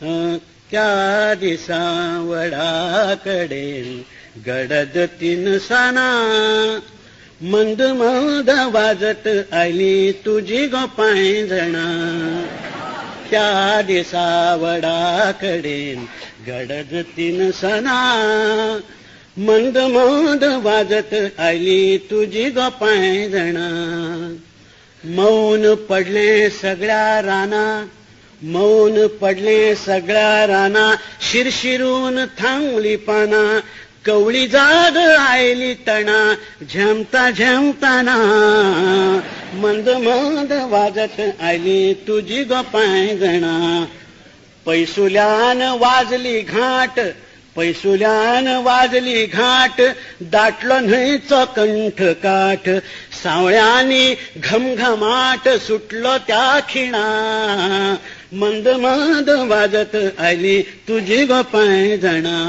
त्या दिसा वडाकडे गडद 3 साना मंद मंद वाजत आली तुझी गो पायंजणा. त्या दिसा वडाकडे गडद 3 साना मंद मंद वाजत आली तुझी गो पायंजणा. मौन पडले सगळ्या राना, मौन पडले सगळ्या राना, शिरशिरून थांबली पाना, कवळी जाग आयली तणा, झमता झमताना मंद मंद वाजत आली तुझी गो पायंजणा. पैसुल्यान वाजली घाट, पैसुल्यान वाजली घाट, दाटलो न्हयचो कंठ काठ, सावळ्यांनी घमघमाट सुटलो त्या खिणा. मंद मंद वाजत आली तुझी गो पायंजणा.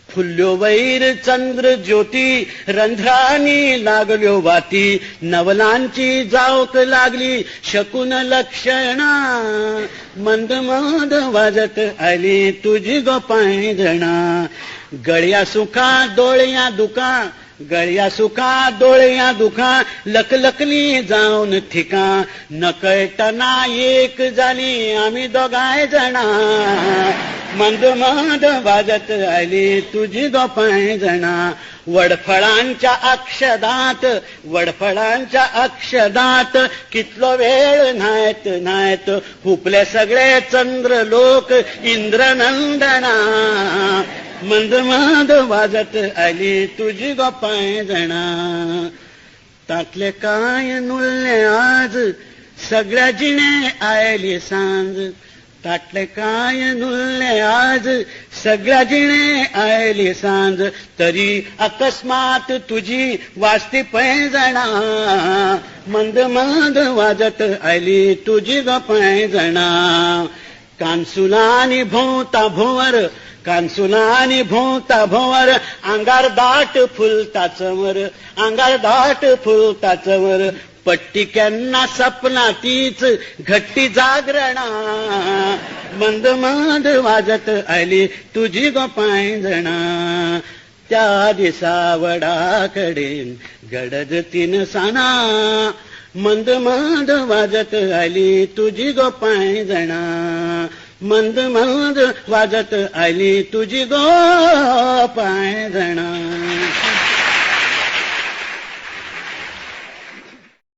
फुल्यो वैर चंद्र ज्योती, रंध्रानी लागल्यो वाती, नवलांची जावक लागली शकून लक्षणा. मंद मंद वाजत आली तुझी गो पायंजणा. गळ्या सुखा डोळ्या दुखा, गळ्या सुखा डोळ्या दुखा, लकलकली जाऊन ठिका, नकळतना एक झाली आम्ही दोघाय जणा. मंद मंद वाजत आली तुझी गो पायंजणा. वडफळांच्या अक्षदात, वडफळांच्या अक्षदात, कितलो वेळ नायत नायत हुपले सगळे चंद्र लोक इंद्रनंदना. मंद मंद वाजत आली तुझी गो पायंजणा. तातले काय नुळले आज, सगळ्या जिणे आयली सांज. ताटले काय नुळले आज, सगळ्या जिणे आयली सांज, तरी अकस्मात तुझी वाजती पैंजणा. मंद मंद वाजत आली तुझी गो पायंजणा. कांसुलानी भोवता भोवर, कांसुलानी भोवता भोवर, अंगार दाट फुलता चमर, अंगार दाट फुलता चमर, पट्टी केन्ना सपना तीच घट्टी जागरणा. मंद मंद वाजत आली तुझी गो पायंजणा. त्या दिसा वडाकडे गडद 3 साना मंद मंद वाजत आली तुझी गो पायंजणा. मंद मंद वाजत आली तुझी गो पायंजणा.